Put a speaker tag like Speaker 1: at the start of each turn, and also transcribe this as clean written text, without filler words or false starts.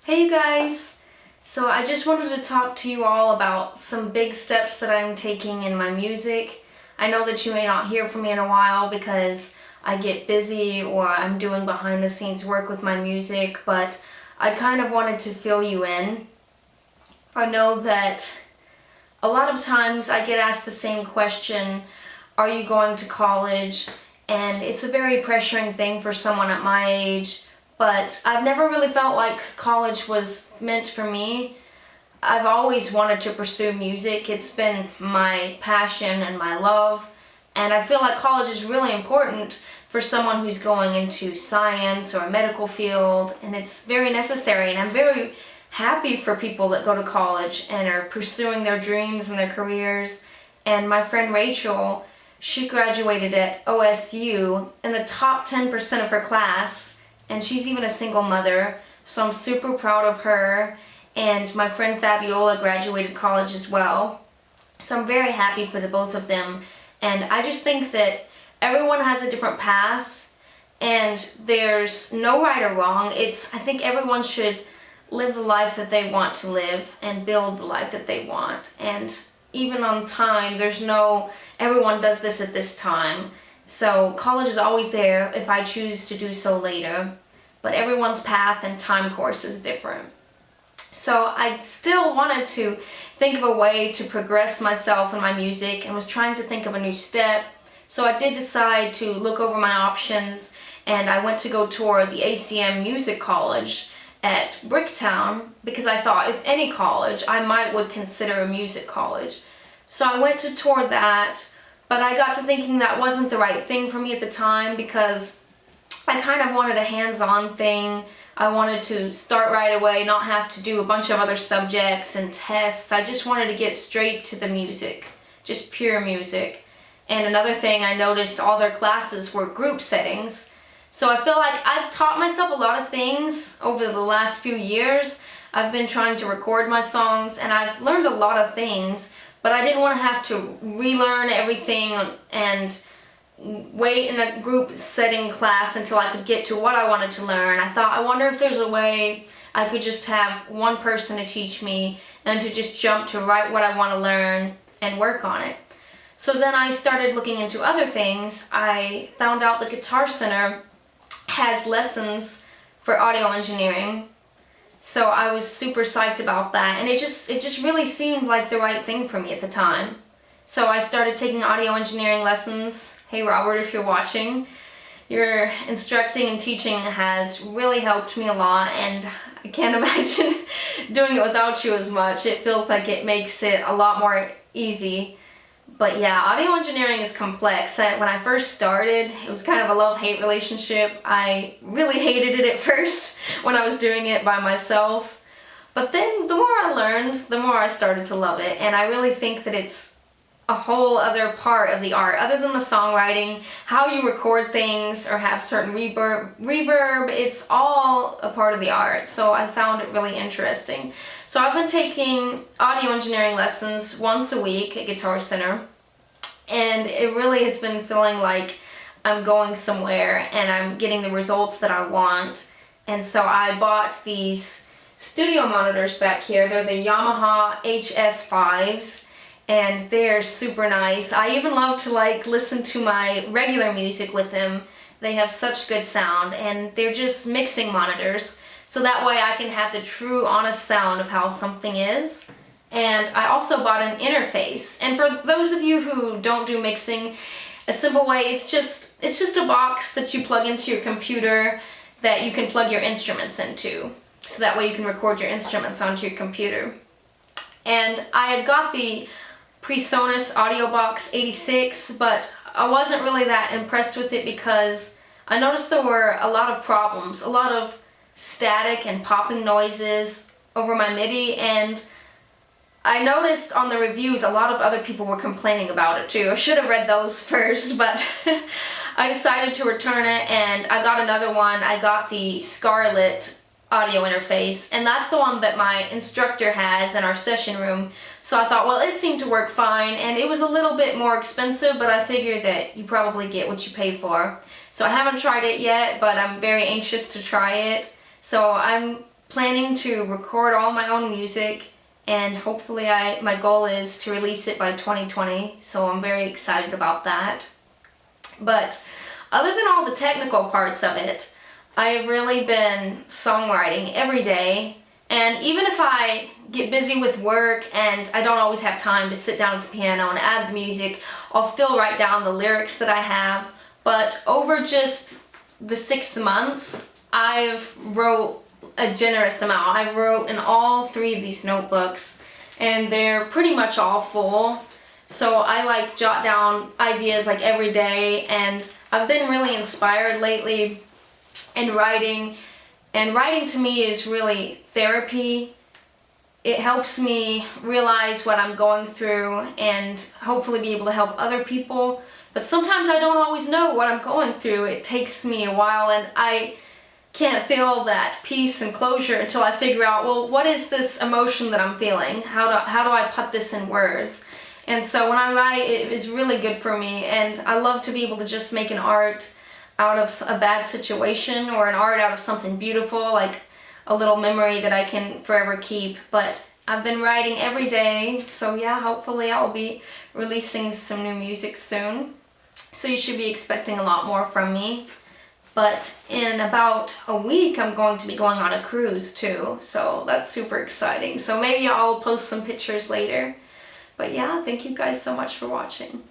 Speaker 1: Hey you guys! So I just wanted to talk to you all about some big steps that I'm taking in my music. I know that you may not hear from me in a while because I get busy or I'm doing behind the scenes work with my music, but I kind of wanted to fill you in. I know that a lot of times I get asked the same question, are you going to college? And it's a very pressuring thing for someone at my age. But I've never really felt like college was meant for me. I've always wanted to pursue music. It's been my passion and my love. And I feel like college is really important for someone who's going into science or a medical field. And it's very necessary. And I'm very happy for people that go to college and are pursuing their dreams and their careers. And my friend Rachel, she graduated at OSU in the top 10% of her class. And she's even a single mother, so I'm super proud of her. And my friend Fabiola graduated college as well. So I'm very happy for the both of them. And I just think that everyone has a different path, and there's no right or wrong. I think everyone should live the life that they want to live and build the life that they want. And even on time, there's no, everyone does this at this time. So college is always there if I choose to do so later, but everyone's path and time course is different. So I still wanted to think of a way to progress myself in my music and was trying to think of a new step. So I did decide to look over my options, and I went to go tour the ACM Music College at Bricktown because I thought if any college, I would consider a music college. So I went to tour that. But I got to thinking that wasn't the right thing for me at the time because I kind of wanted a hands-on thing. I wanted to start right away, not have to do a bunch of other subjects and tests. I just wanted to get straight to the music, just pure music. And another thing, I noticed all their classes were group settings. So I feel like I've taught myself a lot of things over the last few years. I've been trying to record my songs and I've learned a lot of things. But I didn't want to have to relearn everything and wait in a group setting class until I could get to what I wanted to learn. I thought, I wonder if there's a way I could just have one person to teach me and to just jump to write what I want to learn and work on it. So then I started looking into other things. I found out the Guitar Center has lessons for audio engineering. So I was super psyched about that, and it just really seemed like the right thing for me at the time. So I started taking audio engineering lessons. Hey Robert, if you're watching, your instructing and teaching has really helped me a lot, and I can't imagine doing it without you as much. It feels like it makes it a lot more easy. But yeah, audio engineering is complex. When I first started, it was kind of a love-hate relationship. I really hated it at first when I was doing it by myself. But then the more I learned, the more I started to love it. And I really think that it's a whole other part of the art, other than the songwriting, how you record things or have certain reverb, it's all a part of the art. So I found it really interesting. So I've been taking audio engineering lessons once a week at Guitar Center, and it really has been feeling like I'm going somewhere and I'm getting the results that I want. And so I bought these studio monitors back here. They're the Yamaha HS5s. And they're super nice. I even love to listen to my regular music with them. They have such good sound, and they're just mixing monitors. So that way I can have the true honest sound of how something is. And I also bought an interface. And for those of you who don't do mixing, a simple way, it's just a box that you plug into your computer that you can plug your instruments into. So that way you can record your instruments onto your computer. And I had got the PreSonus Audio Box 86, but I wasn't really that impressed with it because I noticed there were a lot of problems, a lot of static and popping noises over my MIDI, and I noticed on the reviews a lot of other people were complaining about it too. I should have read those first, but I decided to return it, and I got another one. I got the Scarlett audio interface, and that's the one that my instructor has in our session room. So I thought, well, it seemed to work fine, and it was a little bit more expensive, but I figured that you probably get what you pay for. So I haven't tried it yet, but I'm very anxious to try it. So I'm planning to record all my own music, and hopefully my goal is to release it by 2020, so I'm very excited about that. But other than all the technical parts of it, I have really been songwriting every day, and even if I get busy with work and I don't always have time to sit down at the piano and add the music, I'll still write down the lyrics that I have. But over just the 6 months, I've wrote a generous amount. I wrote in all 3 of these notebooks, and they're pretty much all full. So I like jot down ideas like every day, and I've been really inspired lately in writing, and writing to me is really therapy. It helps me realize what I'm going through and hopefully be able to help other people. But sometimes I don't always know what I'm going through. It takes me a while, and I can't feel that peace and closure until I figure out, well, what is this emotion that I'm feeling? How do I put this in words? And so when I write, it is really good for me, and I love to be able to just make an art out of a bad situation, or an art out of something beautiful, like a little memory that I can forever keep. But I've been writing every day, so yeah, hopefully I'll be releasing some new music soon. So you should be expecting a lot more from me. But in about a week, I'm going to be going on a cruise too, so that's super exciting. So maybe I'll post some pictures later. But yeah, thank you guys so much for watching.